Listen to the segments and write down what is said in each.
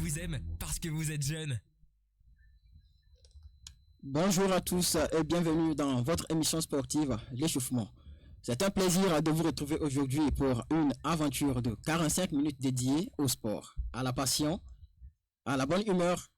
vous aime parce que vous êtes jeune. Bonjour à tous et bienvenue dans votre émission sportive, l'échauffement. C'est un plaisir de vous retrouver aujourd'hui pour une aventure de 45 minutes dédiée au sport, à la passion, à la bonne humeur.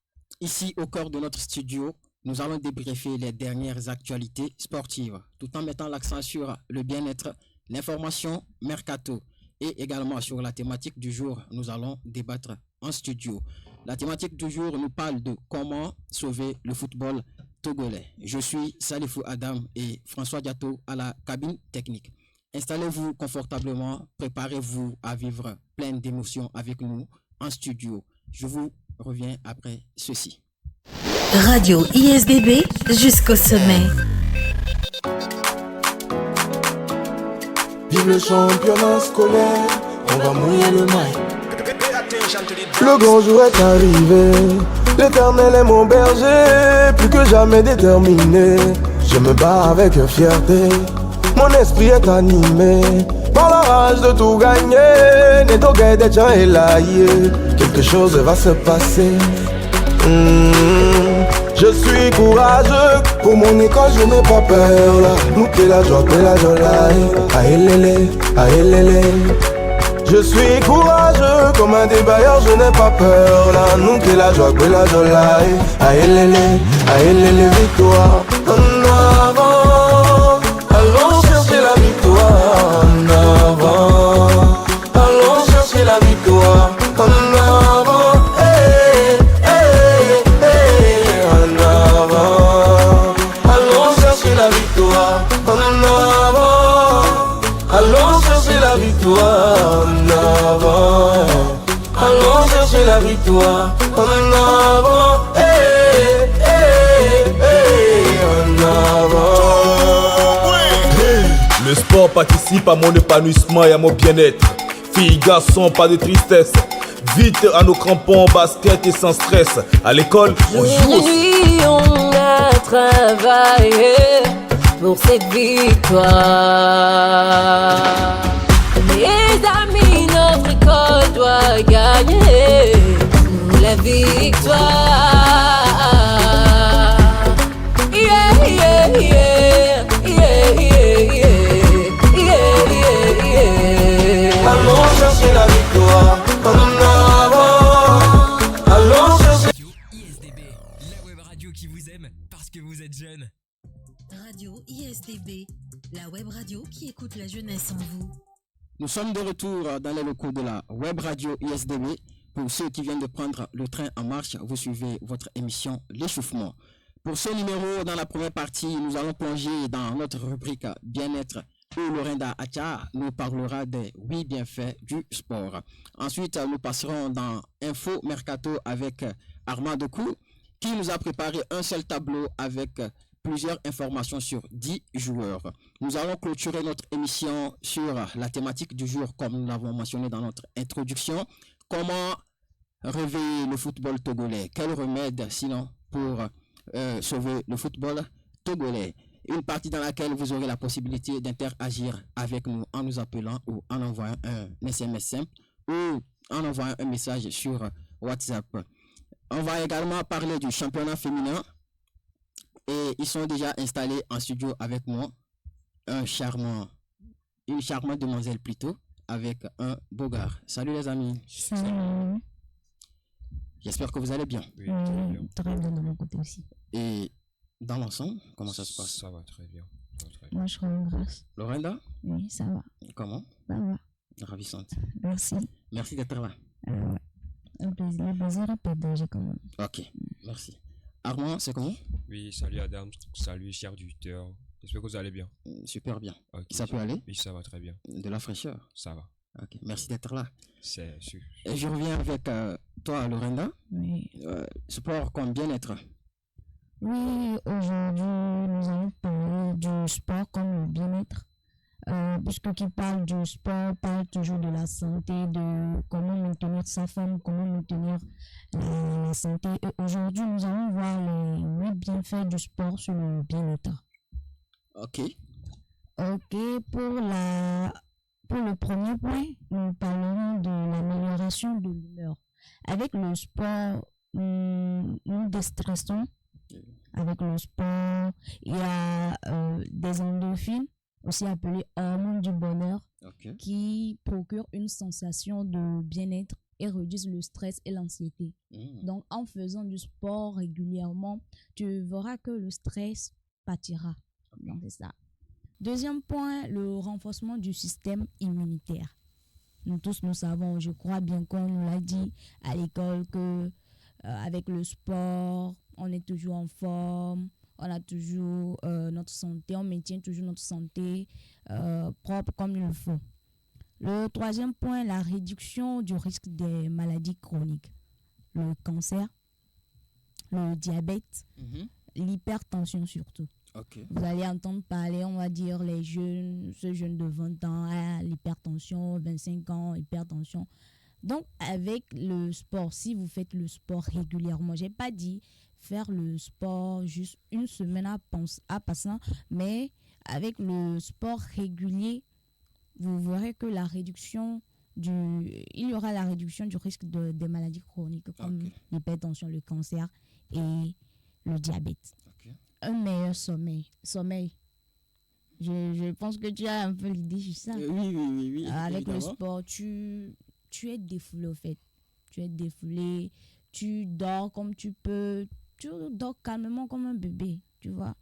Ici au cœur de notre studio, nous allons débriefer les dernières actualités sportives, tout en mettant l'accent sur le bien-être, l'information, mercato et également sur la thématique du jour. Nous allons débattre en studio. La thématique du jour nous parle de comment sauver le football togolais. Je suis Salifou Adam et François Diato à la cabine technique. Installez-vous confortablement, préparez-vous à vivre plein d'émotions avec nous en studio. Je vous reviens après ceci. Radio ISDB jusqu'au sommet. Vive le championnat scolaire, on va mouiller le maillot. Le grand jour est arrivé, l'éternel est mon berger, plus que jamais déterminé. Je me bats avec fierté, mon esprit est animé par la rage de tout gagner. Nédogué des gens élaillés, quelque chose va se passer. Je suis courageux, pour mon école je n'ai pas peur là. Nous t'es la joie, aïe lélé, aïe lélé. Je suis courageux, comme un débailleur je n'ai pas peur là. Nous t'es la joie, aïe lélé, victoire. En avant, allons chercher la victoire. En avant, allons chercher la victoire. En avant. Victoire en avant, allons chercher la victoire en avant, en avant. Le sport participe à mon épanouissement et à mon bien-être. Filles, garçons, pas de tristesse. Vite à nos crampons, basket et sans stress. À l'école, on joue aussi. Nuit, on a travaillé pour cette victoire. Les amis, notre école doit gagner la victoire. Yeah, yeah, yeah, yeah, yeah, yeah, yeah, yeah. Allons chercher la victoire en avant. Allons chercher. Radio ISDB, la web radio qui vous aime parce que vous êtes jeune. Radio ISDB, la web radio qui écoute la jeunesse en vous. Nous sommes de retour dans les locaux de la web radio ISDB. Pour ceux qui viennent de prendre le train en marche, vous suivez votre émission L'échauffement. Pour ce numéro, dans la première partie, nous allons plonger dans notre rubrique Bien-être où Lorinda Acha nous parlera des 8 bienfaits du sport. Ensuite, nous passerons dans Info Mercato avec Armand Decoux qui nous a préparé un seul tableau avec plusieurs informations sur 10 joueurs. Nous allons clôturer notre émission sur la thématique du jour comme nous l'avons mentionné dans notre introduction. Comment réveiller le football togolais? Quel remède sinon pour sauver le football togolais? Une partie dans laquelle vous aurez la possibilité d'interagir avec nous en nous appelant ou en envoyant un SMS simple ou en envoyant un message sur WhatsApp. On va également parler du championnat féminin. Et ils sont déjà installés en studio avec moi. Une charmante demoiselle plutôt, avec un beau gars. Salut les amis. Salut. J'espère que vous allez bien. Oui, très bien. Très bien de mon côté aussi. Et dans l'ensemble, comment ça se passe? Ça va très bien. Moi, je rends grâce. Lorinda, Oui, ça va. comment? Ça va. Ravissante. Merci. Merci d'être là. Le plaisir est partagé quand même. Ok, merci. Armand, c'est comment? Oui, salut Adam, salut chers auditeurs. J'espère que vous allez bien. Super bien. Ok. Ça peut aller? Oui, ça va très bien. De la fraîcheur. Ça va. Ok, merci d'être là. C'est sûr. Et je reviens avec toi, Lorinda. Oui. Sport comme bien-être. Oui, aujourd'hui, nous allons parler du sport comme le bien-être. Puisque qui parle du sport parle toujours de la santé, de comment maintenir sa forme, comment maintenir la santé. Et aujourd'hui, nous allons voir les 8 bienfaits du sport sur le bien-être. Ok. Ok, pour le premier point, nous parlerons de l'amélioration de l'humeur. Avec le sport, nous déstressons. Avec le sport, il y a des endorphines, aussi appelées hormones du bonheur, qui procurent une sensation de bien-être et réduisent le stress et l'anxiété. Donc, en faisant du sport régulièrement, tu verras que le stress partira. Donc, c'est ça. Deuxième point, le renforcement du système immunitaire. Nous tous, nous savons, je crois bien qu'on nous l'a dit à l'école que avec le sport, on est toujours en forme, on a toujours notre santé, on maintient toujours notre santé propre comme il le faut. Le troisième point, la réduction du risque des maladies chroniques. Le cancer, le diabète, l'hypertension surtout. Vous allez entendre parler, on va dire, les jeunes, ce jeune de 20 ans, l'hypertension, 25 ans, hypertension. Donc, avec le sport, si vous faites le sport régulièrement, je n'ai pas dit faire le sport juste une semaine à passant, mais avec le sport régulier, vous verrez que il y aura la réduction du risque des maladies chroniques comme l'hypertension, le cancer et le diabète. Un meilleur sommeil. Je pense que tu as un peu l'idée sur ça. Oui. Avec évidemment. le sport, tu es défoulé au fait. Tu es défoulé, tu dors comme tu peux, tu dors calmement comme un bébé, tu vois.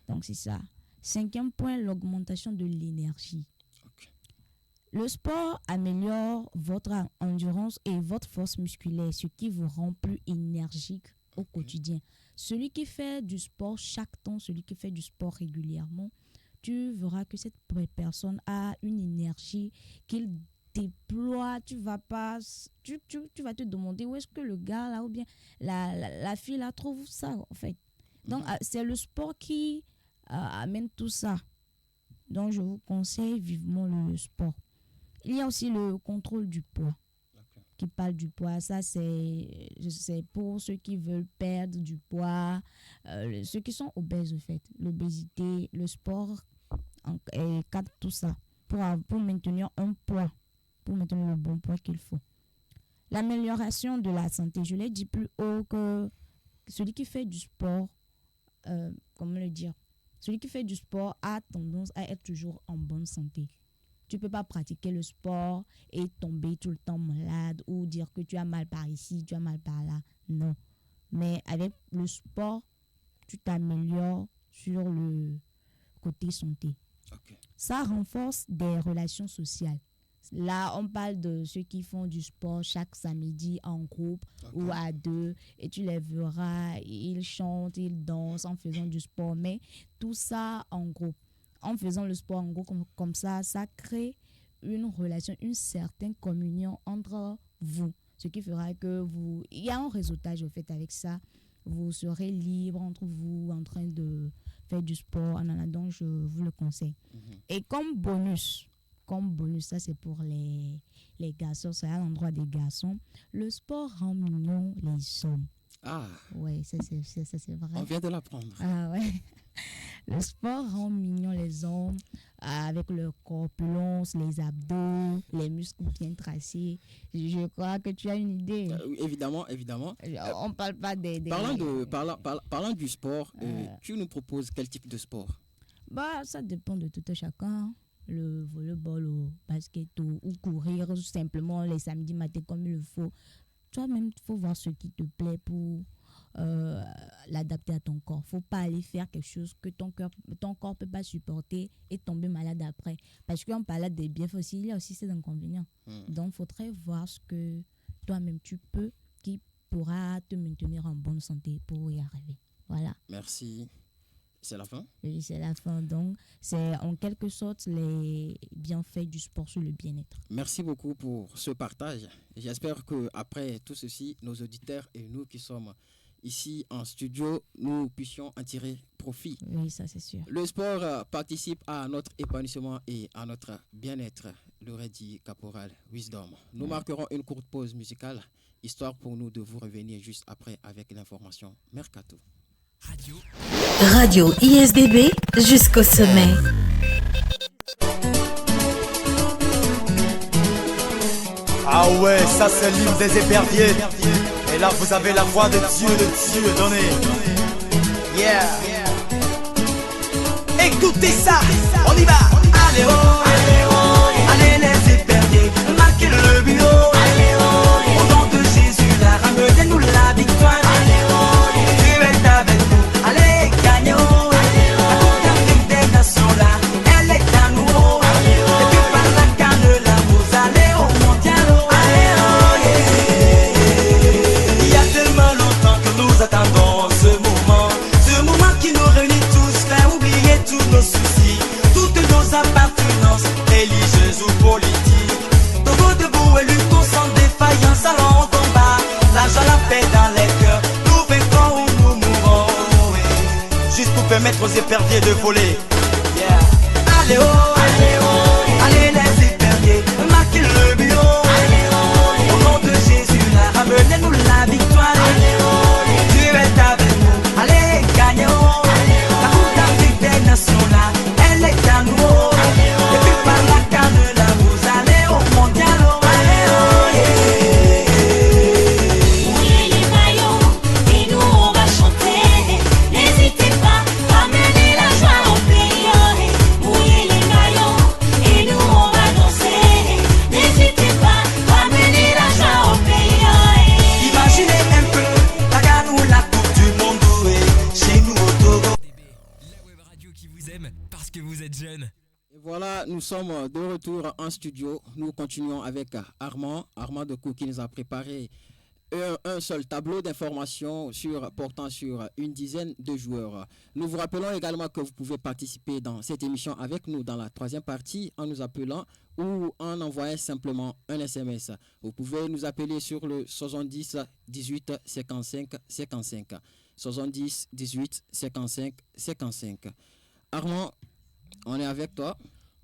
Donc c'est ça. Cinquième point, l'augmentation de l'énergie. Le sport améliore votre endurance et votre force musculaire, ce qui vous rend plus énergique au quotidien. Celui qui fait du sport chaque temps, celui qui fait du sport régulièrement, tu verras que cette personne a une énergie qu'il déploie. Tu vas te demander où est-ce que le gars là ou bien la fille là trouve ça en fait. Donc c'est le sport qui amène tout ça. Donc je vous conseille vivement le sport. Il y a aussi le contrôle du poids. Qui parle du poids, ça c'est pour ceux qui veulent perdre du poids, ceux qui sont obèses en fait. L'obésité, le sport cadre tout ça pour maintenir un poids, pour maintenir le bon poids qu'il faut. L'amélioration de la santé, je l'ai dit plus haut que celui qui fait du sport, celui qui fait du sport a tendance à être toujours en bonne santé. Tu ne peux pas pratiquer le sport et tomber tout le temps malade ou dire que tu as mal par ici, tu as mal par là. Non. Mais avec le sport, tu t'améliores sur le côté santé. Ça renforce des relations sociales. Là, on parle de ceux qui font du sport chaque samedi en groupe ou à deux. Et tu les verras, ils chantent, ils dansent en faisant du sport. Mais tout ça en groupe. En faisant le sport en groupe comme ça, ça crée une relation, une certaine communion entre vous. Ce qui fera que il y a un réseautage au fait avec ça. Vous serez libre entre vous en train de faire du sport. Donc je vous le conseille. Et comme bonus, ça c'est pour les garçons, c'est à l'endroit des garçons. Le sport rend mignon les hommes. Ouais, ça c'est vrai. On vient de l'apprendre. Ouais. Le sport rend mignon les hommes avec leur corpulence, les abdos, les muscles bien tracés. Je crois que tu as une idée. Évidemment. On parle pas des... Parlant du sport, tu nous proposes quel type de sport? Ça dépend de tout un chacun. Le volleyball, le basket ou courir tout simplement les samedis matins comme il le faut. Toi-même, il faut voir ce qui te plaît pour l'adapter à ton corps. Il ne faut pas aller faire quelque chose que ton corps ne peut pas supporter et tomber malade après. Parce qu'on parle des bienfaits aussi, il y a aussi ces inconvénients. Donc, il faudrait voir ce que toi-même tu peux, qui pourra te maintenir en bonne santé pour y arriver. Voilà. Merci. C'est la fin? Oui, c'est la fin. Donc, c'est en quelque sorte les bienfaits du sport sur le bien-être. Merci beaucoup pour ce partage. J'espère qu'après tout ceci, nos auditeurs et nous qui sommes ici en studio, nous puissions en tirer profit. Oui, ça c'est sûr. Le sport participe à notre épanouissement et à notre bien-être, l'aurait dit Caporal Wisdom. Nous marquerons une courte pause musicale, histoire pour nous de vous revenir juste après avec l'information Mercato. Radio ISDB jusqu'au sommet. Ah ouais, ça c'est l'île des éperviers. Et là vous avez la voix de Dieu donnée. Yeah. Écoutez ça, on y va. Allez oh, allez les éperviers, marquez le but. Au nom de Jésus, là, ramenez-nous la victoire. Dieu est avec nous, allez gagnons. La coupe d'Afrique des nations là, elle est à nous. Et puis par la canne là, vous allez au mondial. Il y a tellement longtemps que nous attendons ce moment qui nous réunit tous, fait oublier tous nos soucis, toutes nos appartenances, religieuses ou politiques. Debout, debout et luttons sans défaillance, allons au combat. La joie, la paix dans les cœurs, nous vaincrons ou nous mourrons. Juste pour permettre aux éperviers de voler. Yeah. Allez oh, allez les éperviers, marquez le but. Au nom de Jésus, là, ramenez-nous la victoire. Dieu est avec nous, allez gagnons. La coupe d'Afrique des nations là, elle est à nous. Et puis par la canne là, vous allez au mondial. Mouillez les maillots et nous on va chanter. N'hésitez pas, ramenez la joie au pays. Mouillez les maillots et nous on va danser. N'hésitez pas, ramenez la joie au pays. Imaginez un peu, la gagne ou la coupe du monde, chez nous au Togo. La web radio qui vous aime parce que vous êtes jeune. Et voilà, nous sommes de retour en studio. Nous continuons avec Armand de Cou qui nous a préparé un seul tableau d'information portant sur une dizaine de joueurs. Nous vous rappelons également que vous pouvez participer dans cette émission avec nous dans la troisième partie en nous appelant ou en envoyant simplement un SMS. Vous pouvez nous appeler sur le 70 18 55 55. 70 18 55 55. Armand, on est avec toi.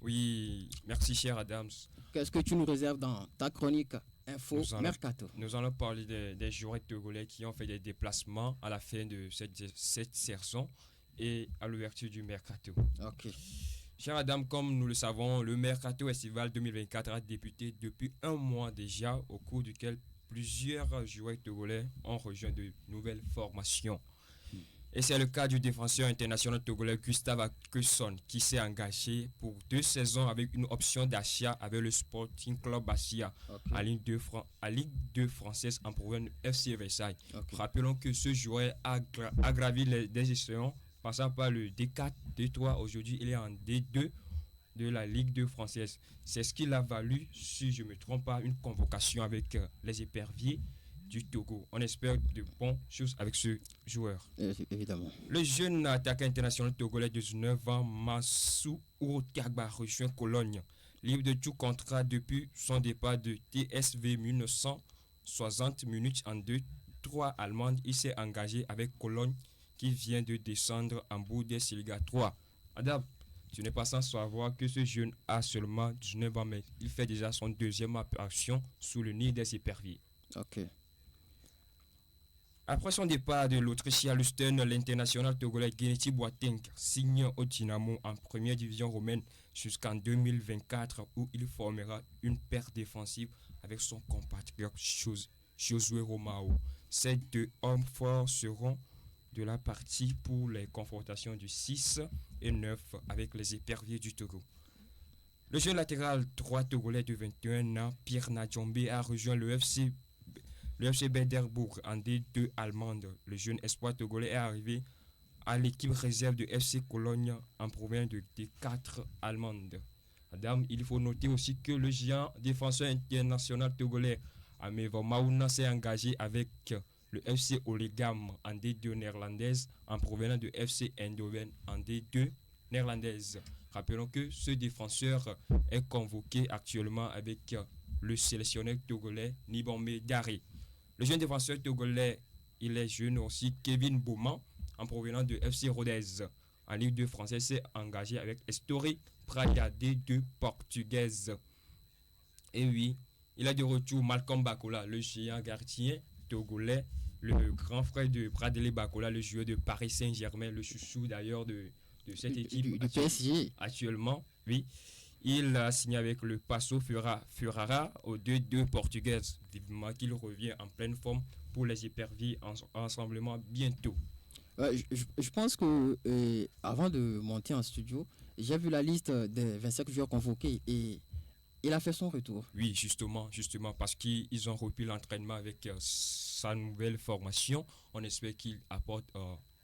Oui, merci cher Adams. Qu'est-ce que tu nous réserves dans ta chronique Info Mercato? Nous allons parler des joueurs togolais qui ont fait des déplacements à la fin de cette saison et à l'ouverture du Mercato. Ok. Cher Adam, comme nous le savons, le Mercato estival 2024 a débuté depuis un mois déjà, au cours duquel plusieurs joueurs togolais ont rejoint de nouvelles formations. Et c'est le cas du défenseur international togolais Gustave Akeson qui s'est engagé pour 2 saisons avec une option d'achat avec le Sporting Club Bastia à Ligue 2 française en provenance du FC Versailles. Rappelons que ce joueur a gravi des échelons passant par le D4, D3. Aujourd'hui, il est en D2 de la Ligue 2 française. C'est ce qui l'a valu, si je ne me trompe pas, une convocation avec les éperviers du Togo. On espère de bonnes choses avec ce joueur. Évidemment. Le jeune attaquant international togolais de 19 ans, Massou Urotagba, rejoint Cologne. Libre de tout contrat depuis son départ de TSV 1960 minutes en 2-3 allemande, il s'est engagé avec Cologne qui vient de descendre en Bundesliga 3. Adam, tu n'es pas sans savoir que ce jeune a seulement 19 ans, mais il fait déjà son deuxième apparition sous le nid des éperviers. Ok. Après son départ de l'Autrichien Lusten, l'international togolais Geneti Boateng signe au Dynamo en première division romaine jusqu'en 2024 où il formera une paire défensive avec son compatriote Josué Romao. Ces 2 hommes forts seront de la partie pour les confrontations du 6 et 9 avec les éperviers du Togo. Le jeune latéral droit togolais de 21 ans, Pierre Nadjombe, a rejoint le FC Bederbourg en D2 allemande. Le jeune espoir togolais est arrivé à l'équipe réserve de FC Cologne en provenance de D4 allemande. Madame, il faut noter aussi que le géant défenseur international togolais Amevo Maouna s'est engagé avec le FC Olegam en D2 néerlandaise en provenance de FC Eindhoven en D2 néerlandaise. Rappelons que ce défenseur est convoqué actuellement avec le sélectionneur togolais Nibombe Daré. Le jeune défenseur togolais, il est jeune aussi, Kevin Bouman, en provenance de FC Rodez. En Ligue 2 française, s'est engagé avec Estoril Praga D2 portugaise. Et oui, il a de retour Malcolm Bakola, le géant gardien togolais, le grand frère de Bradley Bakola, le joueur de Paris Saint-Germain, le chouchou d'ailleurs de cette équipe du PSG. Actuellement, oui. Il a signé avec le Passo Ferrara aux 2-2 portugaises. Vivement qu'il revient en pleine forme pour les éperviers en rassemblement bientôt. Je pense que avant de monter en studio, j'ai vu la liste des 25 joueurs convoqués et il a fait son retour. Oui, justement, parce qu'ils ont repris l'entraînement avec sa nouvelle formation. On espère qu'il apporte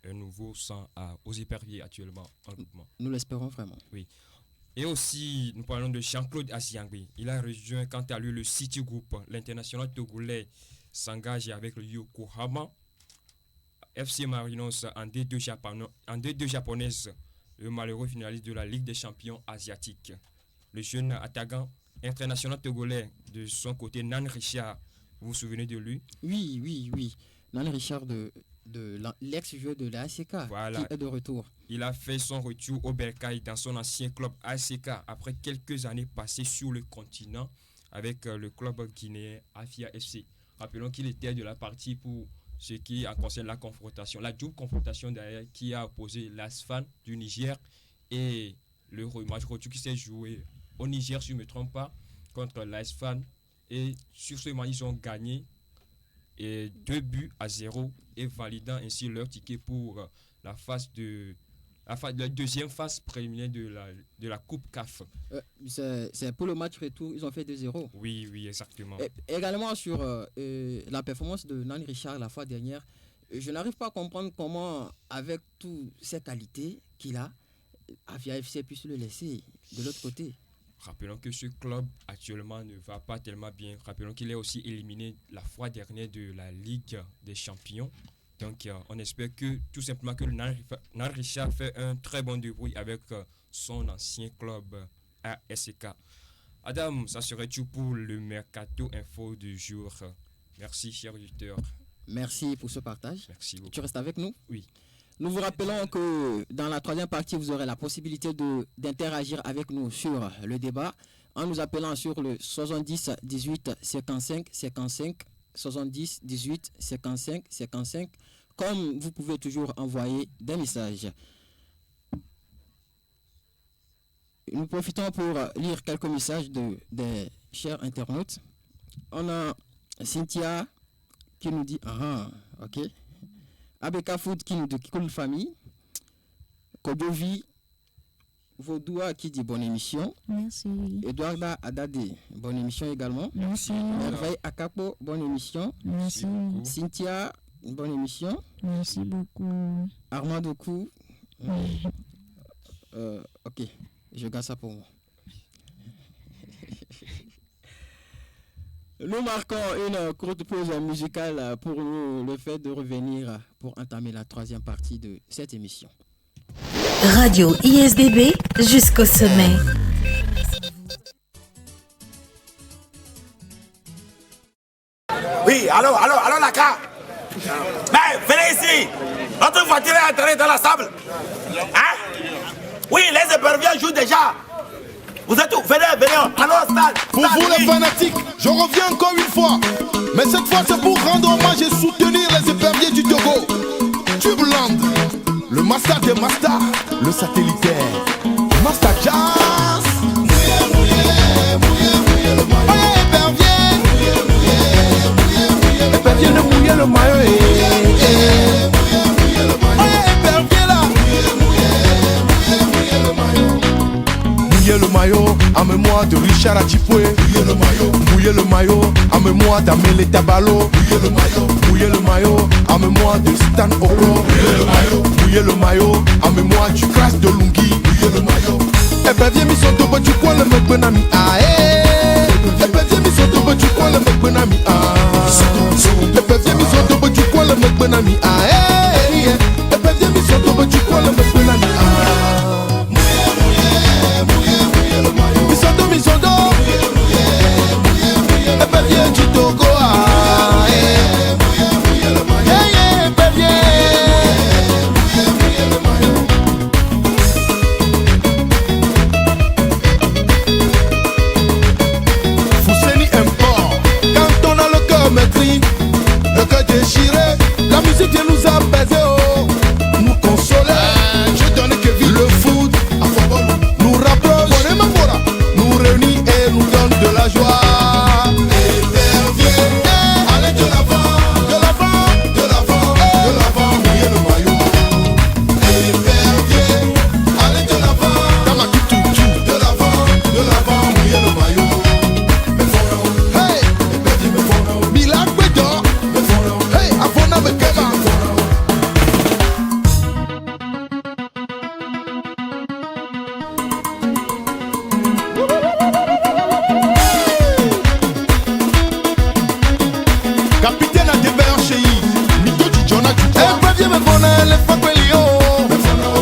un nouveau sang aux éperviers actuellement en mouvement. Nous l'espérons vraiment. Oui. Et aussi, nous parlons de Jean-Claude Asiangui. Il a rejoint quant à lui le City Group. L'international togolais s'engage avec le Yokohama FC Marinos en D2 japonaise, le malheureux finaliste de la Ligue des champions asiatiques. Le jeune attaquant international togolais, de son côté, Nan Richard, vous vous souvenez de lui? Oui. Nan Richard de l'ex-joueur de la ACK, voilà, qui est de retour. Il a fait son retour au Bercail dans son ancien club ACK après quelques années passées sur le continent avec le club guinéen Afia FC. Rappelons qu'il était de la partie pour ce qui concerne la confrontation, la double confrontation d'ailleurs qui a opposé l'ASFAN du Niger et le match retour qui s'est joué au Niger, si je ne me trompe pas, contre l'ASFAN. Et sur ce match, ils ont gagné 2-0 et validant ainsi leur ticket pour la deuxième phase préliminaire de la Coupe CAF. C'est pour le match retour, ils ont fait 2-0. Oui, exactement. Également sur la performance de Nan Richard la fois dernière, je n'arrive pas à comprendre comment, avec toutes ces qualités qu'il a, Avia FC puisse le laisser de l'autre côté. Rappelons que ce club actuellement ne va pas tellement bien. Rappelons qu'il est aussi éliminé la fois dernière de la Ligue des champions. Donc on espère que tout simplement que Nan Richard fait un très bon débrouille avec son ancien club ASK. Adam, ça serait tout pour le Mercato Info du jour. Merci, cher auditeur. Merci pour ce partage. Merci beaucoup. Tu restes avec nous? Oui. Nous vous rappelons que dans la troisième partie, vous aurez la possibilité d'interagir avec nous sur le débat en nous appelant sur le 70 18 55 55 70 18 55 55, comme vous pouvez toujours envoyer des messages. Nous profitons pour lire quelques messages des chers internautes. On a Cynthia qui nous dit ok. Abeka Food qui nous dit cool famille. Kodovi Vaudoua qui dit bonne émission. Merci. Edouarda Adade, bonne émission également. Merci. Merveille Akapo, bonne émission. Merci. Cynthia, bonne émission. Merci beaucoup. Armand Doku. Ok, je garde ça pour moi. Nous marquons une courte pause musicale pour le fait de revenir pour entamer la troisième partie de cette émission. Radio ISDB jusqu'au sommet. Oui, allô, Naka. Mais venez ici. Notre voiture est entrée dans la sable. Hein? Oui, les éperviers jouent déjà. Vous êtes où? Venez, allô, stade. Pour vous les fanatiques, je reviens encore une fois. Mais cette fois c'est pour rendre hommage et soutenir les éperviers du Togo. Tubeland, le master des masters, le satellitaire, Master Jazz. Épervier ne mouiller le maillot. Mouiller le maillot, en mémoire de Richard Atipoué. Mouiller le maillot, en mémoire d'Amele Tabalo. Mouiller le maillot, en mémoire de Stan Oro. Mouiller le maillot, en mémoire du Crash de Lungi. Épervier mi soto bo tu quoi le mec benami ae. Épervier mi soto bo tu quoi le mec benami ae. Épervier mi soto bo tu quoi le mec benami ae. Épervier mi soto bo tu quoi le mec benami ae. Misondo Épervier du Togo épervier. Fousseni Import. Quand on a le cœur meurtri, le cœur déchiré, la musique vient nous E previens me bona le fa quello.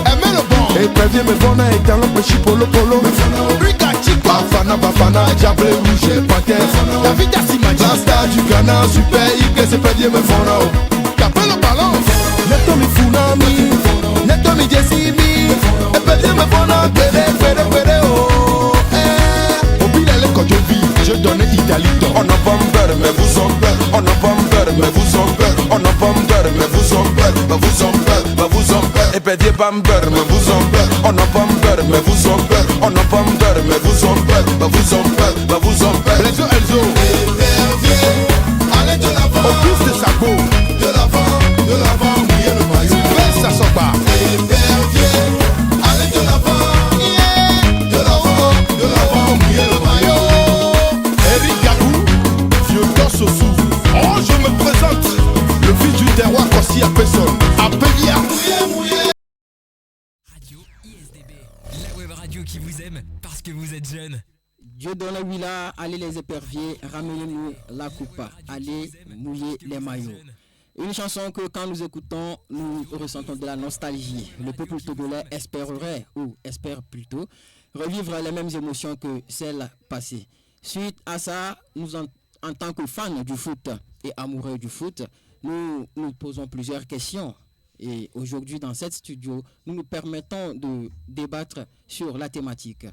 E me lo bon. E previens me bona e dans le petit polo polo. Rika chica Bafana, Diable Rouge, Panthère. David Assimadi, la star du Ghana, Super Eagles, et previens me bona. Capel le ballon. Neto mi funami, neto mi Jessimi. E previens me bona, pere oh. Mobile le quand je vis, je donne Italie. On a bomber, mais vous en peur. On a bomber, mais vous en peur. On a bomber, mais vous en peur. Mais vous en peur, mais vous en peur. Et pédier bomber, mais vous en peur. On a bomber, mais vous en peur. On a bomber, mais vous en peur. Mais vous en peur, mais vous en peur. Les eaux, elles ont. Allez de l'avant. Au plus de sabot. De l'avant, mouillez le maillot. Laisse ça s'en bat. Allez de l'avant. De l'avant, mouillez le maillot. Eric Gabou, Fiodor Sossou. Oh, je me présente, le fils du terroir Kossi à personne, à Pélia. Radio ISDB, la web radio qui vous aime parce que vous êtes jeune. Dieu dans la villa, allez les éperviers, ramenez-nous la coupe, allez mouiller les maillots. Une chanson que quand nous écoutons, nous ressentons de la nostalgie. Le peuple togolais espérerait, ou espère plutôt, revivre les mêmes émotions que celles passées. Suite à ça, nous en tant que fans du foot et amoureux du foot, nous nous posons plusieurs questions. Et aujourd'hui, dans cette studio, nous nous permettons de débattre sur la thématique.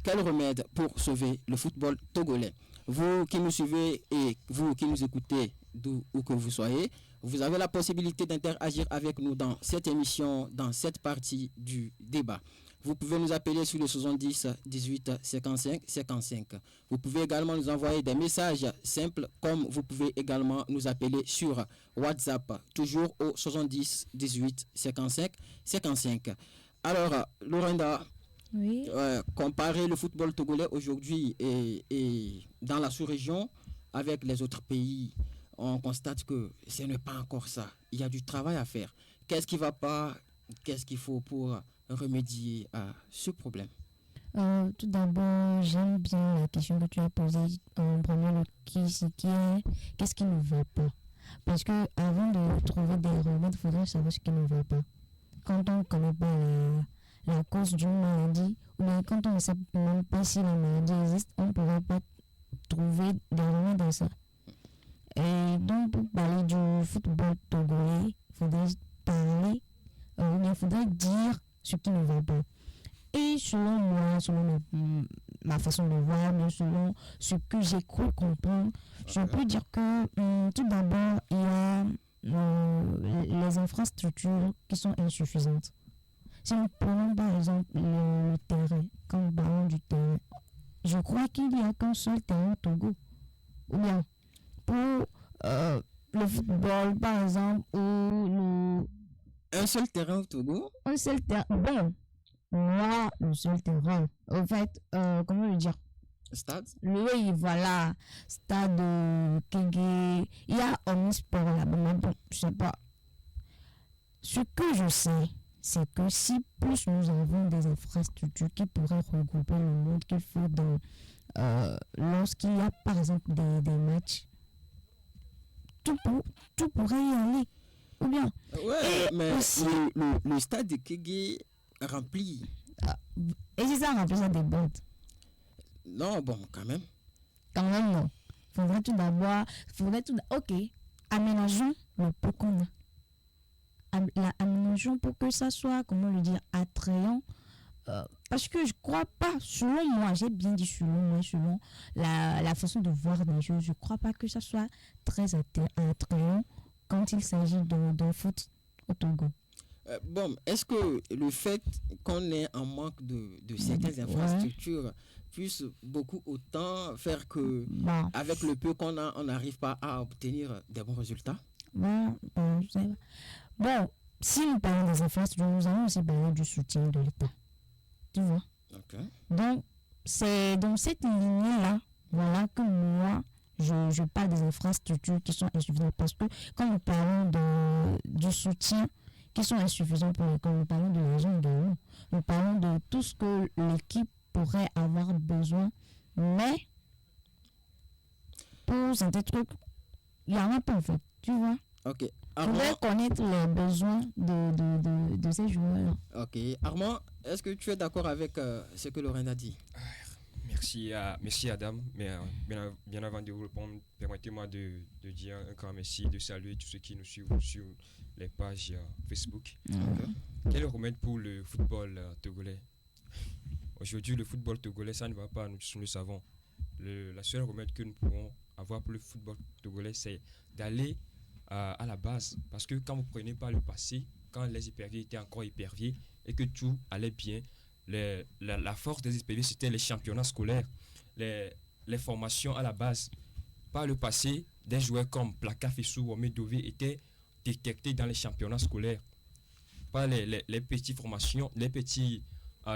Quel remède pour sauver le football togolais? Vous qui nous suivez et vous qui nous écoutez d'où que vous soyez, vous avez la possibilité d'interagir avec nous dans cette émission, dans cette partie du débat. Vous pouvez nous appeler sur le 70 18 55 55. Vous pouvez également nous envoyer des messages simples, comme vous pouvez également nous appeler sur WhatsApp, toujours au 70 18 55 55. Alors, Lorenda, Oui. Comparer le football togolais aujourd'hui et dans la sous-région avec les autres pays, on constate que ce n'est pas encore ça. Il y a du travail à faire. Qu'est-ce qui ne va pas? Qu'est-ce qu'il faut pour remédier à ce problème? Tout d'abord, j'aime bien la question que tu as posée en premier, qu'est-ce qui ne va pas? Parce que avant de trouver des remèdes, il faudrait savoir ce qui ne va pas. Quand on ne connaît pas la cause d'une maladie, ou bien quand on ne sait même pas si la maladie existe, on ne pourrait pas trouver des remèdes à ça. Et donc, pour parler du football togolais, il faudrait parler, il faudrait dire ce qui ne va pas. Et selon moi, selon ma façon de voir, mais selon ce que j'ai cru comprendre, je peux dire que tout d'abord, il y a les infrastructures qui sont insuffisantes. Si nous prenons par exemple le terrain, quand nous parlons du terrain, je crois qu'il n'y a qu'un seul terrain au Togo. Ou bien, pour le football par exemple, ou un seul terrain au Togo? Un seul terrain. Bon, moi, le seul terrain. En fait, comment le dire? Stade? Oui, voilà. Stade Kégué. Il y a Omnisport là-bas, mais bon, je sais pas. Ce que je sais, c'est que si plus nous avons des infrastructures qui pourraient regrouper le monde qu'il faut dans lorsqu'il y a par exemple des matchs, tout pourrait y aller. Ou bien. Ouais, mais aussi, le stade de Kégué rempli. Et si ça remplit ça des bandes? Non, bon, quand même. Quand même, non. Faudrait tout d'abord. Ok, aménageons le peu qu'on a. Aménageons pour que ça soit, comment le dire, attrayant. Parce que je crois pas, selon moi, j'ai bien dit selon la façon de voir les choses, je crois pas que ça soit très attrayant quand il s'agit d'un foot au Togo. Bon, est-ce que le fait qu'on ait un manque de certaines infrastructures puisse beaucoup autant faire que avec le peu qu'on a, on n'arrive pas à obtenir des bons résultats? Bon, si nous parlons des infrastructures, nous allons aussi parler du soutien de l'État. Tu vois? Okay. Donc, c'est dans cette lignée-là, voilà que moi, je parle des infrastructures qui sont insuffisantes. Parce que quand nous parlons du soutien qui sont insuffisants pour l'école, nous parlons de l'argent de nous. Nous parlons de tout ce que l'équipe pourrait avoir besoin. Mais, pour certains trucs, il n'y en a pas en fait. Tu vois? Ok. Faudrait connaître les besoins de ces joueurs. Ok. Armand, est-ce que tu es d'accord avec ce que Lorraine a dit? Merci Adam. Mais bien avant de vous répondre, permettez-moi de dire un grand merci, de saluer tous ceux qui nous suivent sur les pages Facebook. Quel est le remède pour le football togolais? Aujourd'hui, le football togolais, ça ne va pas, nous le savons. La seule remède que nous pourrons avoir pour le football togolais, c'est d'aller à la base. Parce que quand vous prenez pas le passé, quand les éperviers étaient encore éperviers et que tout allait bien, la force des éperviers, c'était les championnats scolaires, les formations à la base. Par le passé, des joueurs comme Plaka Fessou ou Omedové étaient détectés dans les championnats scolaires. Par les petites formations, les petits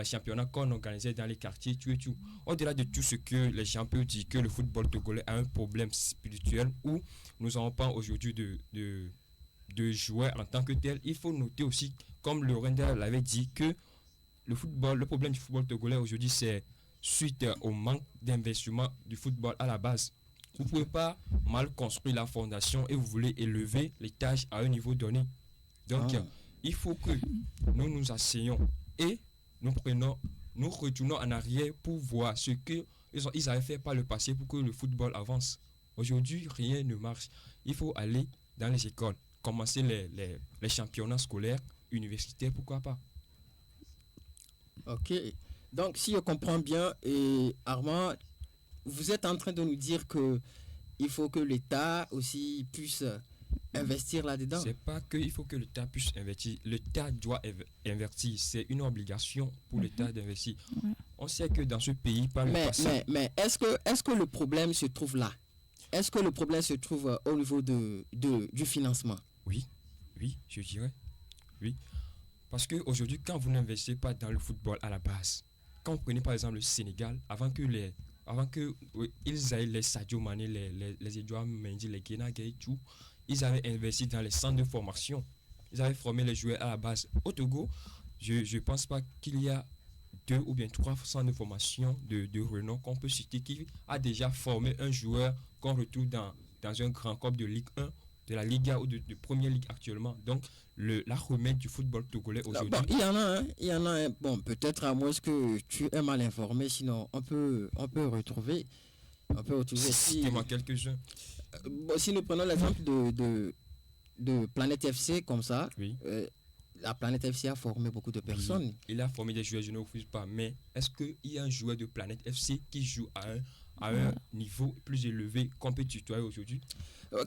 championnats qu'on organisait dans les quartiers, tout. Au-delà de tout ce que les gens peuvent dire que le football togolais a un problème spirituel où nous n'avons pas aujourd'hui de joueurs en tant que tel, il faut noter aussi, comme Lorenda l'avait dit, que le problème du football togolais aujourd'hui, c'est suite au manque d'investissement du football à la base. Vous ne pouvez pas mal construire la fondation et vous voulez élever les tâches à un niveau donné. Donc, il faut que nous nous asseyons et nous retournons en arrière pour voir ce qu'ils avaient fait par le passé pour que le football avance. Aujourd'hui, rien ne marche. Il faut aller dans les écoles, commencer les championnats scolaires, universitaires, pourquoi pas. Ok. Donc, si je comprends bien, Armand, vous êtes en train de nous dire que il faut que l'État aussi puisse investir là-dedans. C'est pas qu'il faut que l'État puisse investir. L'État doit investir. C'est une obligation pour l'État d'investir. On sait que dans ce pays, par le passé... Mais est-ce que le problème se trouve là? Est-ce que le problème se trouve au niveau du financement? Oui, je dirais. Oui. Parce qu'aujourd'hui, quand vous n'investissez pas dans le football à la base, quand vous prenez par exemple le Sénégal, avant que ils aient les Sadio Mané, les Edouard Mendy, les Guénagué et tout, ils avaient investi dans les centres de formation. Ils avaient formé les joueurs à la base. Au Togo, je ne pense pas qu'il y a 2 ou bien 3 centres de formation de renom qu'on peut citer qui a déjà formé un joueur qu'on retrouve dans un grand club de Ligue 1, de la Liga ou de Première Ligue actuellement. Donc, la remède du football togolais aujourd'hui... Bon, il y en a un. Bon, peut-être à moins que tu es mal informé, sinon on peut retrouver. Citez-moi quelques-uns. Bon, si nous prenons l'exemple de Planète FC comme ça, oui. La Planète FC a formé beaucoup de personnes. Oui. Il a formé des joueurs, je ne refuse pas. Mais est-ce qu'il y a un joueur de Planète FC qui joue à un niveau plus élevé qu'on peut tutoyer aujourd'hui?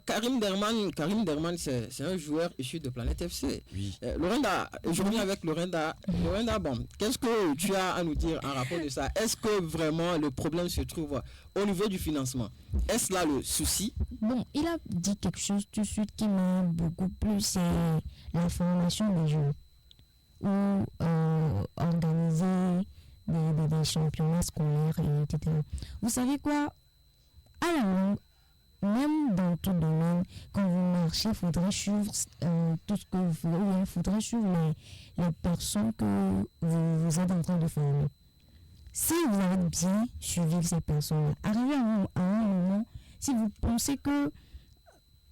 Karim Derman, c'est un joueur issu de Planète FC. Oui. Lorenda, je reviens avec Lorenda. Lorenda, bon, qu'est-ce que tu as à nous dire en rapport de ça? Est-ce que vraiment le problème se trouve au niveau du financement? Est-ce là le souci? Bon, il a dit quelque chose tout de suite qui m'a beaucoup plu, c'est la formation des jeunes. Ou organiser des championnats scolaires, etc. Vous savez quoi? À la longue, même dans tout domaine, quand vous marchez, il faudrait suivre tout ce que vous faites. Il faudrait suivre les personnes que vous êtes en train de former. Si vous avez bien suivi ces personnes-là, arrivé à un moment, si vous pensez que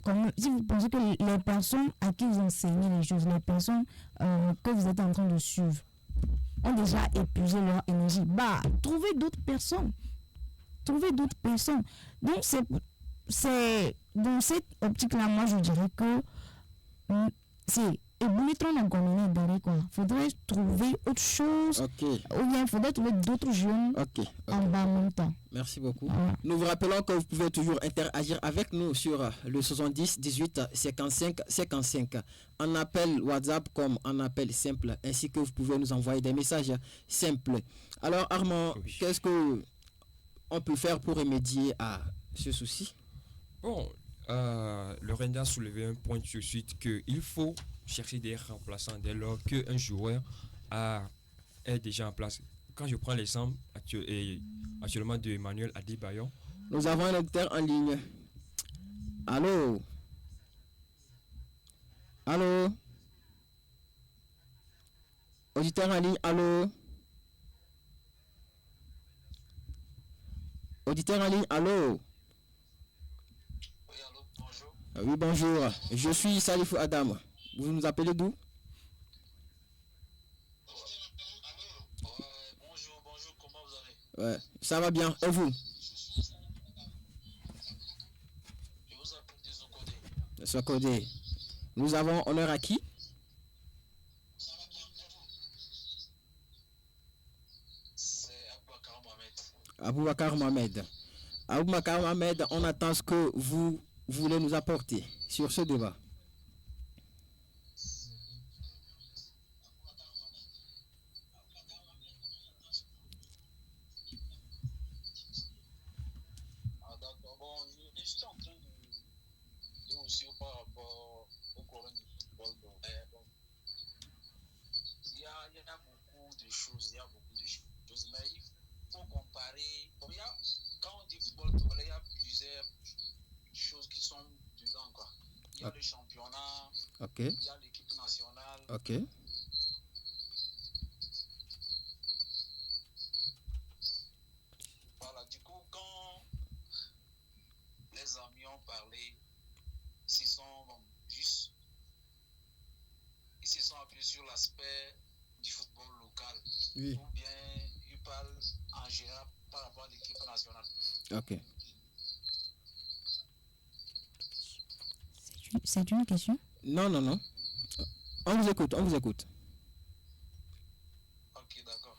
les personnes à qui vous enseignez les choses, les personnes que vous êtes en train de suivre, ont déjà épuisé leur énergie, trouvez d'autres personnes. Donc, c'est dans cette optique-là, moi, je dirais que c'est faudrait trouver autre chose, ou bien il faudrait trouver d'autres jeunes en bas en même temps. Merci beaucoup. Nous vous rappelons que vous pouvez toujours interagir avec nous sur le 70 18 55 55 en appel WhatsApp comme en appel simple, ainsi que vous pouvez nous envoyer des messages simples. Alors Armand, qu'est-ce que on peut faire pour remédier à ce souci? Bon, Lorenda a soulevé un point tout de suite qu'il faut chercher des remplaçants dès lors qu'un joueur est déjà en place. Quand je prends l'exemple actuellement de Emmanuel Adebayor. Nous avons un auditeur en ligne. Allô? Auditeur en ligne, allô? Auditeur en ligne, allô? Oui, allô, bonjour. Oui, bonjour. Je suis Salifou Adam. Vous nous appelez d'où? Bonjour, comment vous allez? Ouais, ça va bien. Et vous? Je vous appelle des Sokode. Sokode. Nous avons honneur à qui? C'est Aboubakar Mohamed. Aboubakar Mohamed. Aboubakar Mohamed, on attend ce que vous voulez nous apporter sur ce débat. Ah d'accord, bon, je suis en train de aussi par rapport au problème du football. Bon, il y a beaucoup de choses, mais il faut comparer. Bon, quand on dit football togolais, il y a plusieurs choses qui sont dedans, quoi. Il y a le championnat, Ok. il y a l'équipe nationale. Ok. Voilà, du coup, quand les amis ont parlé, s'ils sont juste, ils se sont appuyés sur l'aspect du football local. Oui. Ou bien ils parlent en général par rapport à l'équipe nationale. Ok. C'est une question? Non, non, non. On vous écoute, on vous écoute. Ok, d'accord.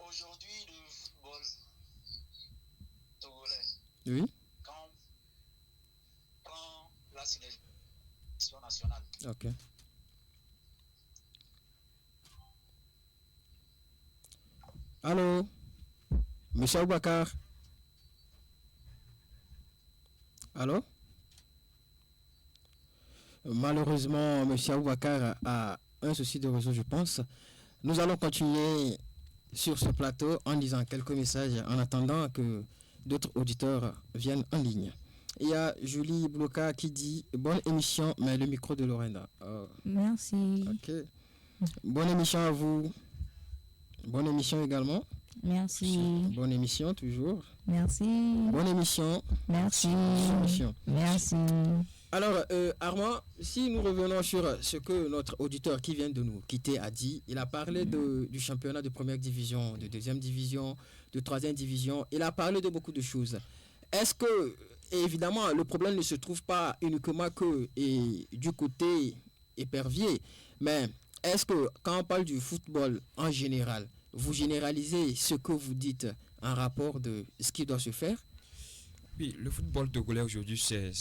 Aujourd'hui, le football togolais, Oui. quand on prend la sélection nationale, Ok. Allô? Monsieur Aboubakar? Allô? Malheureusement, monsieur Aboubakar a un souci de réseau, je pense. Nous allons continuer sur ce plateau en disant quelques messages en attendant que d'autres auditeurs viennent en ligne. Il y a Julie Bloca qui dit bonne émission, mais le micro de Lorena. Merci. Ok. Bonne émission à vous. Bonne émission également. Merci. Bonne émission toujours. Merci. Bonne émission. Merci. Bonne émission. Merci. Alors, Armand, si nous revenons sur ce que notre auditeur qui vient de nous quitter a dit, il a parlé du championnat de première division, de deuxième division, de troisième division. Il a parlé de beaucoup de choses. Est-ce que, évidemment, le problème ne se trouve pas uniquement que du côté épervier, mais est-ce que quand on parle du football en général, vous généralisez ce que vous dites en rapport de ce qui doit se faire? Oui, le football togolais aujourd'hui, c'est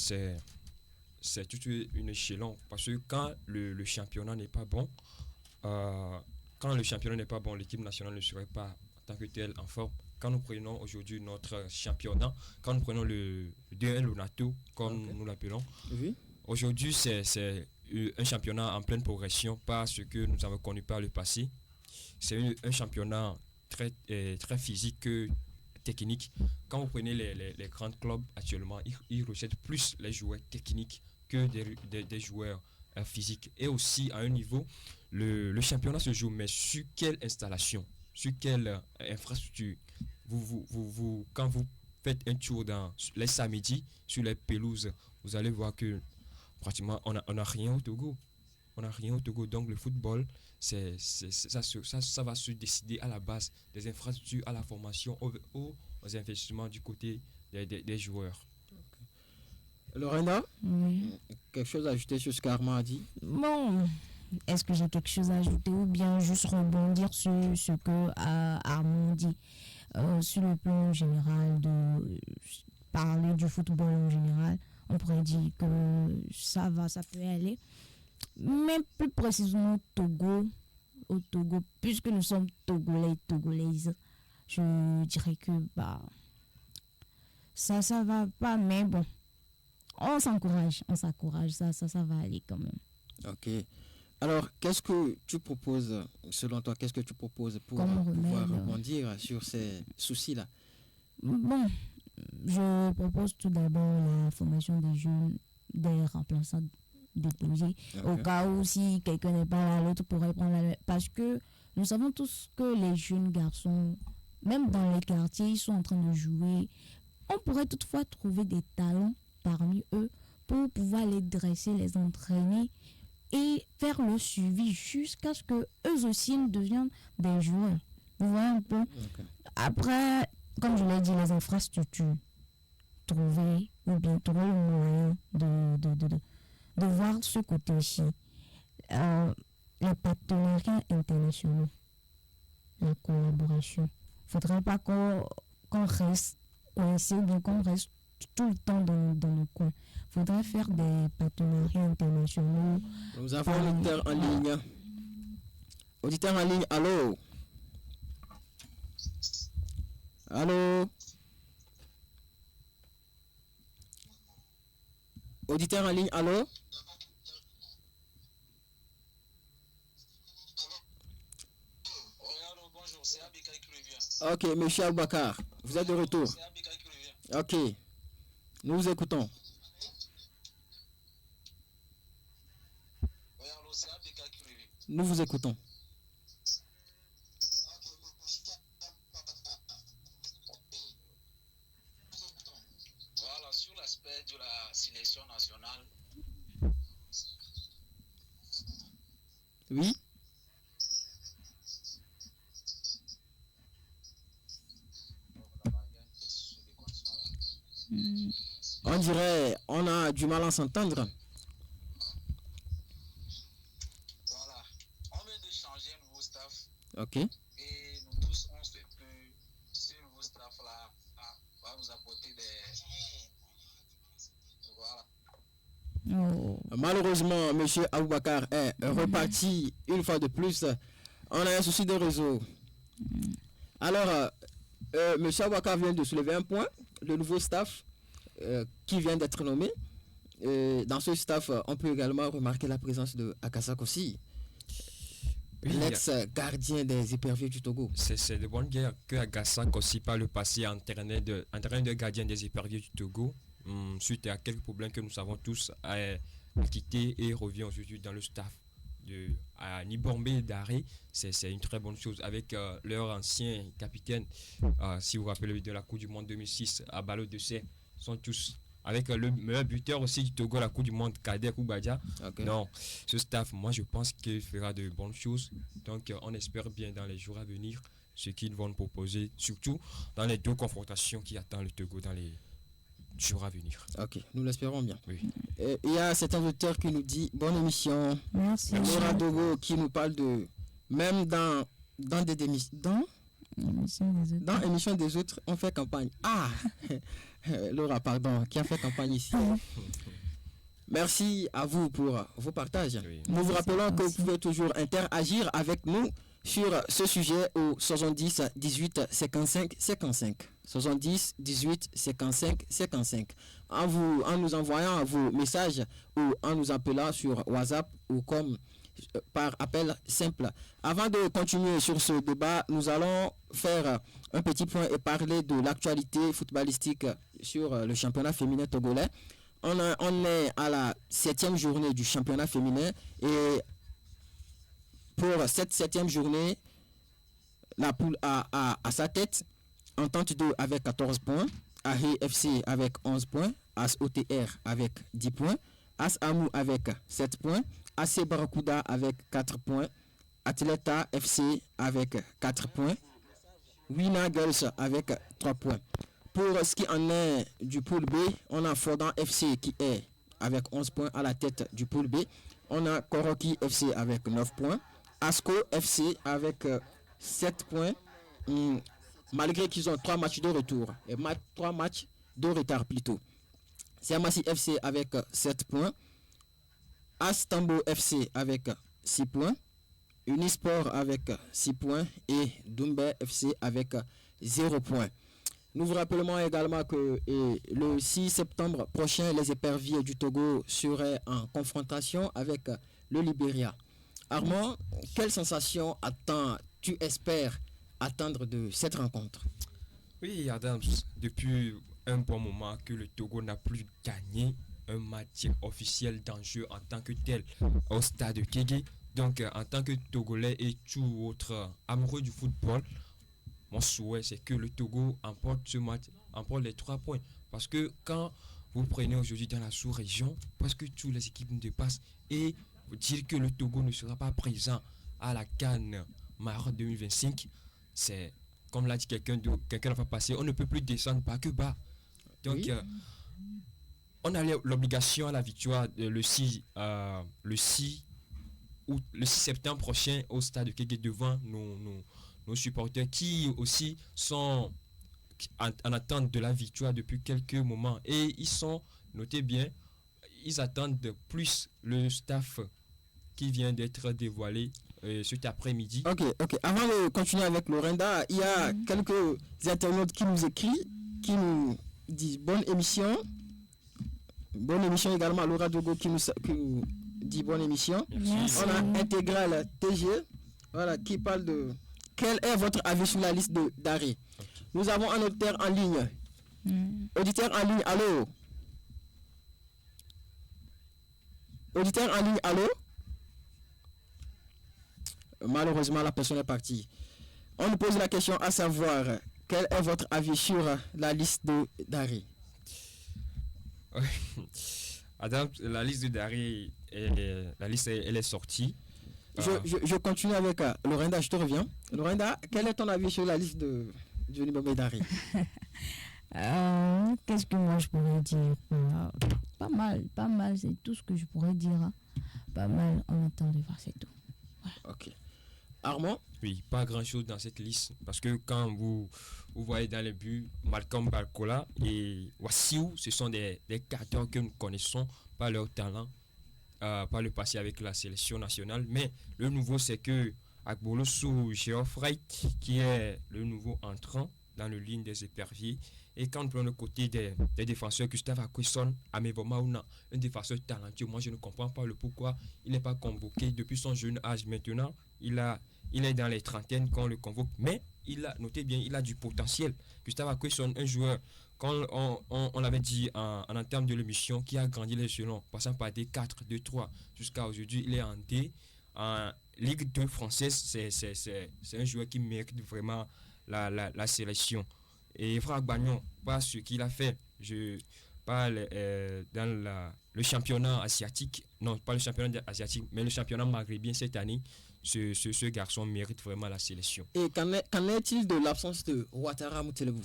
tout une échelon. Parce que quand le championnat n'est pas bon, l'équipe nationale ne serait pas en tant que telle en forme. Quand nous prenons aujourd'hui notre championnat, quand nous prenons le DL Lonato, comme nous l'appelons, oui. Aujourd'hui c'est un championnat en pleine progression, pas ce que nous avons connu par le passé. C'est un championnat très physique que technique. Quand vous prenez les grands clubs actuellement, ils rejettent plus les joueurs techniques que des joueurs physiques. Et aussi à un niveau, le championnat se joue, mais sur quelle installation, sur quelle infrastructure? Quand vous faites un tour dans les samedis sur les pelouses, vous allez voir que pratiquement on a rien au Togo. On n'a rien au Togo. Donc le football, ça va se décider à la base des infrastructures, à la formation, aux investissements du côté des joueurs. Lorena, Oui. quelque chose à ajouter sur ce qu'Armand a dit? Bon, est-ce que j'ai quelque chose à ajouter ou bien juste rebondir sur ce que Armand dit sur le plan général, de parler du football en général, on pourrait dire que ça peut aller. Mais plus précisément au Togo, puisque nous sommes Togolais et Togolaises, je dirais que ça va pas, mais bon, on s'encourage, ça va aller quand même. Ok. Alors, qu'est-ce que tu proposes, selon toi, qu'est-ce que tu proposes pour Comme pouvoir remède. rebondir sur ces soucis-là? Bon, je propose tout d'abord la formation des jeunes, des remplaçants déposés, au cas où si quelqu'un n'est pas là, l'autre pourrait prendre la... Parce que nous savons tous que les jeunes garçons, même dans les quartiers, ils sont en train de jouer On pourrait toutefois trouver des talents parmi eux pour pouvoir les dresser, les entraîner et faire le suivi jusqu'à ce que eux aussi deviennent des joueurs. Vous voyez un peu. Après, comme je l'ai dit, les infrastructures, trouver ou bien trouver le moyen de voir ce côté aussi. Les partenariats internationaux, la collaboration. Il ne faudrait pas qu'on reste coincé ou bien qu'on reste tout le temps dans nos coins. Il faudrait faire des partenariats internationaux. Nous avons un auditeur en ligne. Auditeur en ligne, allô? Allô? Auditeur en ligne, allô? Bonjour, c'est Abika qui revient. Ok, monsieur Aboubakar, vous êtes de retour. C'est Abika qui revient. Ok, nous vous écoutons. Oui, allô, c'est Abika qui revient. Nous vous écoutons. Voilà, sur l'aspect de la sélection nationale. Oui. On dirait, on a du mal à s'entendre. Voilà, on vient de changer un nouveau staff. Ok. Et nous tous, on sait que ce nouveau staff-là va nous apporter des... Voilà. Malheureusement, monsieur Aboubakar est reparti une fois de plus. On a un souci de réseau. Alors, monsieur Aboubakar vient de soulever un point. Le nouveau staff qui vient d'être nommé. Dans ce staff, on peut également remarquer la présence de Akassa Kossi, l'ex-gardien des éperviers du Togo. C'est de bonne guerre que Akassa Kossi par le passé entraînait de gardien des éperviers du Togo. Suite à quelques problèmes que nous savons tous, a quitté et revient aujourd'hui dans le staff à Nibombe d'Arré. C'est une très bonne chose avec leur ancien capitaine, si vous vous rappelez de la Coupe du Monde 2006 à Balo de Serre, sont tous avec le meilleur buteur aussi du Togo, la Coupe du Monde, Kader Koubadia. Okay. Non, ce staff, moi je pense qu'il fera de bonnes choses. Donc on espère bien dans les jours à venir ce qu'ils vont nous proposer, surtout dans les deux confrontations qui attendent le Togo dans les jours à venir. Ok, nous l'espérons bien. Oui. Il y a cet auditeur qui nous dit bonne émission. Merci. Laura Dogo qui nous parle de même dans l'émission des autres, on fait campagne. Ah Laura, pardon, qui a fait campagne ici. Merci à vous pour vos partages. Oui. Nous vous rappelons que vous pouvez toujours interagir avec nous sur ce sujet au 70 18 55 55. 70 18 55 55. En nous envoyant vos messages ou en nous appelant sur WhatsApp ou comme par appel simple. Avant de continuer sur ce débat, nous allons faire un petit point et parler de l'actualité footballistique sur le championnat féminin togolais. On est à la 7e journée du championnat féminin et pour cette 7e journée, la poule a à sa tête Entente 2 avec 14 points, AHE FC avec 11 points, AS OTR avec 10 points, AS Amou avec 7 points, AC Barracuda avec 4 points, Atleta FC avec 4 points, Wina Girls avec 3 points. Pour ce qui en est du pool B, on a Fordan FC qui est avec 11 points à la tête du pool B. On a Koroki FC avec 9 points, Asco FC avec 7 points, malgré qu'ils ont 3 matchs de retour et 3 matchs de retard plutôt. Siamassi FC avec 7 points, Astambo FC avec 6 points, Unisport avec 6 points et Doumbé FC avec 0 points. Nous vous rappelons également que le 6 septembre prochain, les éperviers du Togo seraient en confrontation avec le Libéria. Armand, quelle sensation tu espères attendre de cette rencontre? Oui, Adams, depuis un bon moment que le Togo n'a plus gagné un match officiel d'enjeu en tant que tel au stade Kégué. Donc, en tant que Togolais et tout autre amoureux du football, mon souhait c'est que le Togo emporte ce match emporte les 3 points. Parce que quand vous prenez aujourd'hui dans la sous-région, presque toutes les équipes nous dépassent. Et vous dire que le Togo ne sera pas présent à la CAN Maroc 2025, c'est, comme l'a dit quelqu'un la fois passée, on ne peut plus descendre pas que bas. Donc, Oui. on a l'obligation à la victoire le 6 septembre prochain au stade de Kéké devant nos supporters qui aussi sont en attente de la victoire depuis quelques moments. Et ils sont, notez bien, ils attendent plus le staff qui vient d'être dévoilé cet après-midi. Ok. Avant de continuer avec Lorinda, il y a quelques internautes qui nous écrivent, qui nous disent bonne émission. Bonne émission également à Laura Dogo qui nous dit bonne émission. Merci. On a Intégral TG, voilà, qui parle de quel est votre avis sur la liste d'arrêt. Nous avons un auditeur en ligne. Auditeur en ligne, allô? Auditeur en ligne, allô? Malheureusement, la personne est partie. On nous pose la question à savoir quel est votre avis sur la liste d'arrêt. Adam, la liste de Dari, elle est sortie. Je continue avec Lorinda, je te reviens. Lorinda, quel est ton avis sur la liste de Johnny Bobé Dari? Qu'est-ce que moi je pourrais dire? Pas mal, c'est tout ce que je pourrais dire. Hein. Pas mal, on attend de voir, c'est tout. Ok. Armand? Oui, pas grand-chose dans cette liste. Parce que quand vous voyez dans les buts, Malcolm Barcola et Wassiou, ce sont des cadres que nous connaissons par leur talent, par le passé avec la sélection nationale. Mais le nouveau, c'est que Agbolo Sou Geoffrey, qui est le nouveau entrant dans le ligne des éperviers. Et quand on prend le côté des défenseurs, Gustave Akwesson, Amevo Maouna, un défenseur talentueux, moi je ne comprends pas le pourquoi il n'est pas convoqué depuis son jeune âge maintenant. Il est dans les trentaines quand on le convoque, mais notez bien, il a du potentiel. Gustave Akwesson, un joueur, quand on l'avait dit en termes de l'émission, qui a grandi les échelons, passant par D4, D3, jusqu'à aujourd'hui, il est en D. En Ligue 2 française, c'est un joueur qui mérite vraiment la sélection. Et Frère Bagnon, pas ce qu'il a fait, je parle dans le championnat asiatique, non pas le championnat asiatique, mais le championnat maghrébin cette année, ce garçon mérite vraiment la sélection. Et qu'en est-il de l'absence de Ouattara Moutelebou?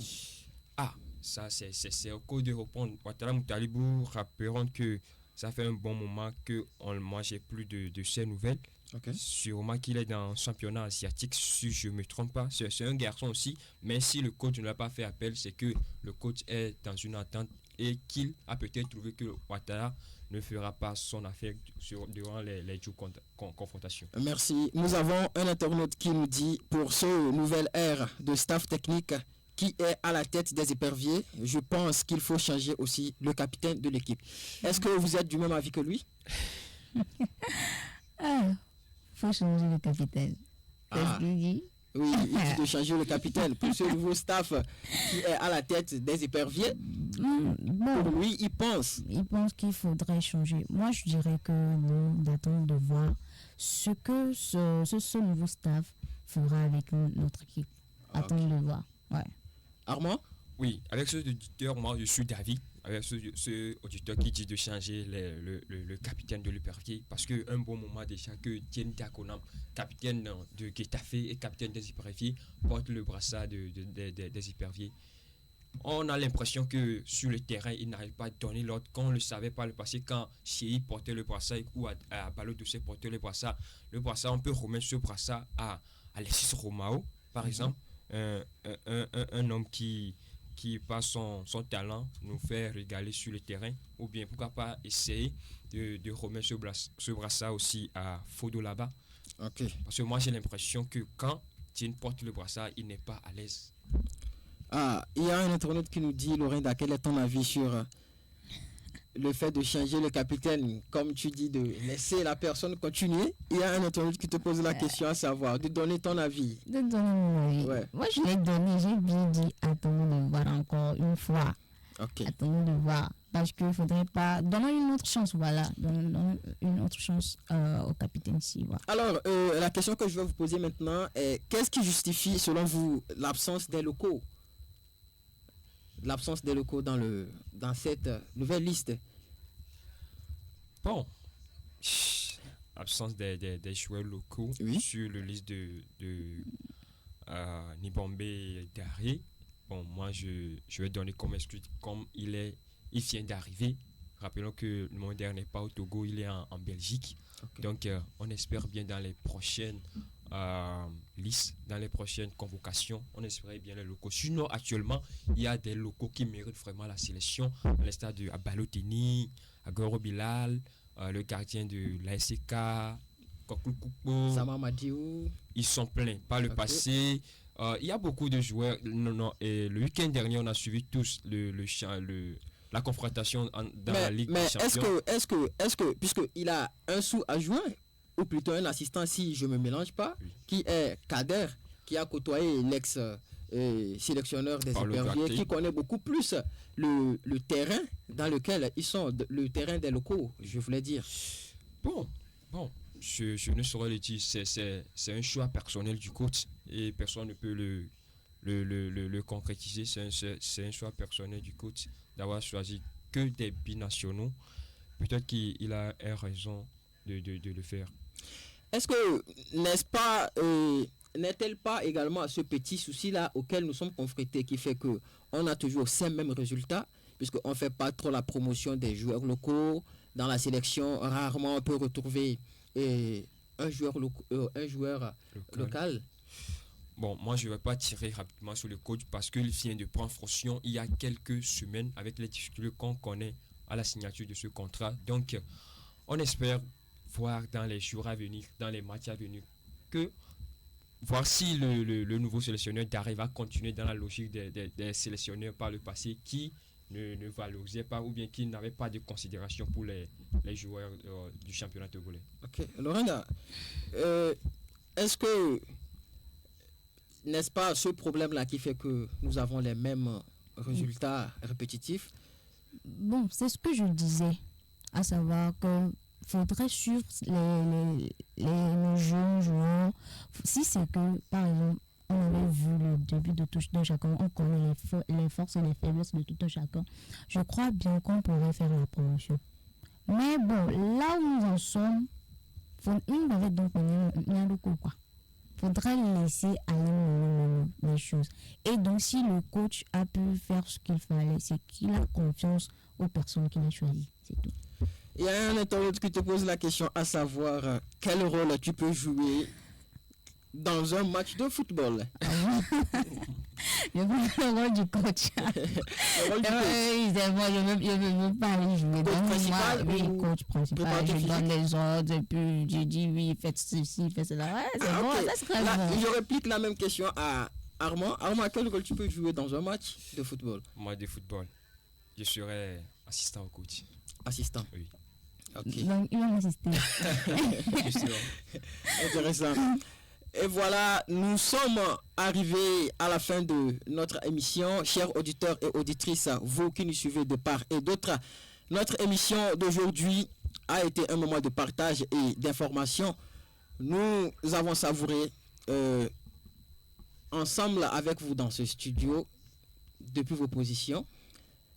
Ah, ça c'est au cours de répondre. Ouattara Moutelebou, rappelons que ça fait un bon moment qu'on ne mangeait plus de ces nouvelles. Okay. Sûrement qu'il est dans un championnat asiatique, si je ne me trompe pas. C'est un garçon aussi, mais si le coach ne l'a pas fait appel, c'est que le coach est dans une attente et qu'il a peut-être trouvé que Ouattara ne fera pas son affaire durant les jours confrontation. Merci. Nous avons un internaute qui nous dit, pour ce nouvel ère de staff technique qui est à la tête des éperviers, je pense qu'il faut changer aussi le capitaine de l'équipe. Est-ce que vous êtes du même avis que lui? Faut changer le capitaine. Qu'est-ce qu'il dit? Oui, il dit de changer le capitaine pour ce nouveau staff qui est à la tête des éperviers. Bon, pour lui, il pense qu'il faudrait changer. Moi, je dirais que nous d'attendre de voir ce que ce nouveau staff fera avec notre équipe. Attendre de voir. Ouais. Armand? Oui, avec ce auditeur, moi je suis d'avis. Avec ce auditeur qui dit de changer le capitaine de l'épervier, parce qu'un bon moment déjà que Tien Dakonam, capitaine de Getafe et capitaine des éperviers, porte le brassard des éperviers. On a l'impression que sur le terrain, il n'arrive pas à donner l'ordre, qu'on ne le savait pas le passé, quand Chéri portait le brassard ou à Balo Doucet portait le brassard, on peut remettre ce brassard à Alexis Romao, par exemple, un homme qui par son talent nous fait régaler sur le terrain, ou bien pourquoi pas essayer de remettre ce brassard aussi à Fodo là-bas. Okay. Parce que moi j'ai l'impression que quand Tien porte le brassard, il n'est pas à l'aise. Ah, il y a un internaute qui nous dit, Lorinda, quel est ton avis sur le fait de changer le capitaine, comme tu dis, de laisser la personne continuer? Il y a un internaute qui te pose la question à savoir, de donner ton avis. De donner mon avis. Ouais. Moi, je l'ai donné, j'ai bien dit, attendons de voir encore une fois. Okay. Attendons de voir. Parce qu'il ne faudrait pas... Donnons une autre chance, voilà. Donnons une autre chance au capitaine ici. Voilà. Alors, la question que je vais vous poser maintenant est, qu'est-ce qui justifie, selon vous, l'absence des locaux? l'absence des locaux dans cette nouvelle liste? Bon, absence des joueurs locaux sur le liste de Nibombe et Daré. Bon, moi, je vais donner comme excuse, comme il vient d'arriver. Rappelons que le moderne n'est pas au Togo, il est en Belgique. Okay. Donc, on espère bien dans les prochaines listes, dans les prochaines convocations, on espérait bien les locaux. Sinon, actuellement, il y a des locaux qui méritent vraiment la sélection, à l'instar de Balotini, Agoro Bilal, le gardien de l'ASK, Kokulkupo. Sama Madiou. Ils sont pleins par le passé. Il y a beaucoup de joueurs. Et le week-end dernier, on a suivi tous la confrontation dans la Ligue des Champions. Est-ce que puisqu'il a un sou à jouer, ou plutôt un assistant, si je ne me mélange pas, qui est Kader, qui a côtoyé l'ex-sélectionneur des Éperviers, qui connaît beaucoup plus le terrain dans lequel ils sont, le terrain des locaux, je voulais dire. Bon, je ne saurais le dire, c'est un choix personnel du coach et personne ne peut le concrétiser. C'est un choix personnel du coach d'avoir choisi que des binationaux. Peut-être qu'il a raison de le faire. Est-ce que, n'est-elle pas également ce petit souci-là auquel nous sommes confrontés qui fait qu'on a toujours ces mêmes résultats, puisqu'on ne fait pas trop la promotion des joueurs locaux dans la sélection, rarement on peut retrouver un joueur local. Bon, moi je ne vais pas tirer rapidement sur le coach parce qu'il vient de prendre fonction il y a quelques semaines avec les difficultés qu'on connaît à la signature de ce contrat. Donc, on espère voir dans les jours à venir, dans les matchs à venir, voir si le nouveau sélectionneur arrive à continuer dans la logique des sélectionneurs par le passé qui ne valorisaient pas ou bien qui n'avaient pas de considération pour les joueurs du championnat togolais. Ok, Lorena, est-ce que n'est-ce pas ce problème-là qui fait que nous avons les mêmes résultats répétitifs? Bon, c'est ce que je disais, à savoir que faudrait suivre les jeunes joueurs. Si c'est que, par exemple, on avait vu le début de tout un chacun, on connaît les forces et les faiblesses de tout un chacun, je crois bien qu'on pourrait faire la promotion. Mais bon, là où nous en sommes, il va donc rien de quoi. Faudrait laisser aller les choses. Et donc, si le coach a pu faire ce qu'il fallait, c'est qu'il a confiance aux personnes qu'il a choisies. C'est tout. Il y a un internaute qui te pose la question, à savoir quel rôle tu peux jouer dans un match de football. Je veux le rôle du coach. Le rôle du coach. Je ne veux pas aller jouer. Coach principal, coach principal. Je donne les ordres et puis je dis oui, faites ceci, faites cela. Ouais, c'est bon, okay. Ça serait là, bon. Je réplique la même question à Armand. Armand, quel rôle tu peux jouer dans un match de football? Moi, de football, je serai assistant au coach. Assistant? Oui. Ok. Donc, il va m'assister. Intéressant. Et voilà, nous sommes arrivés à la fin de notre émission. Chers auditeurs et auditrices, vous qui nous suivez de part et d'autre, notre émission d'aujourd'hui a été un moment de partage et d'information. Nous avons savouré ensemble avec vous dans ce studio, depuis vos positions,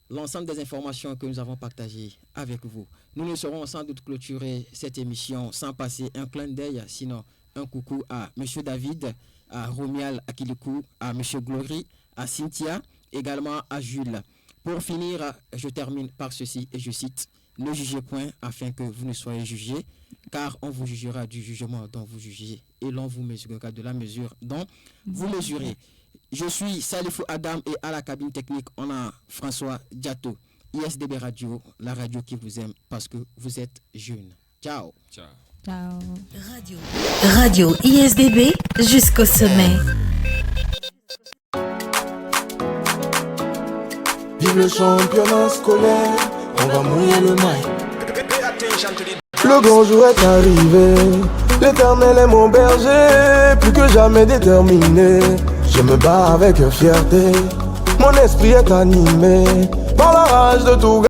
l'ensemble des informations que nous avons partagées avec vous. Nous ne saurons sans doute clôturer cette émission sans passer un clin d'œil, sinon un coucou à M. David, à Romial Akilikou, à M. Glory, à Cynthia, également à Jules. Pour finir, je termine par ceci et je cite: ne jugez point afin que vous ne soyez jugés, car on vous jugera du jugement dont vous jugez et l'on vous mesurera de la mesure dont vous mesurez. Je suis Salifou Adam et à la cabine technique, on a François Diato. ISDB Radio, la radio qui vous aime parce que vous êtes jeune. Ciao. Ciao. Ciao. Radio ISDB jusqu'au sommet. Vive le championnat scolaire, on va mouiller le maillot. Le grand jour est arrivé, l'éternel est mon berger, plus que jamais déterminé. Je me bats avec fierté, mon esprit est animé par la rage de tout.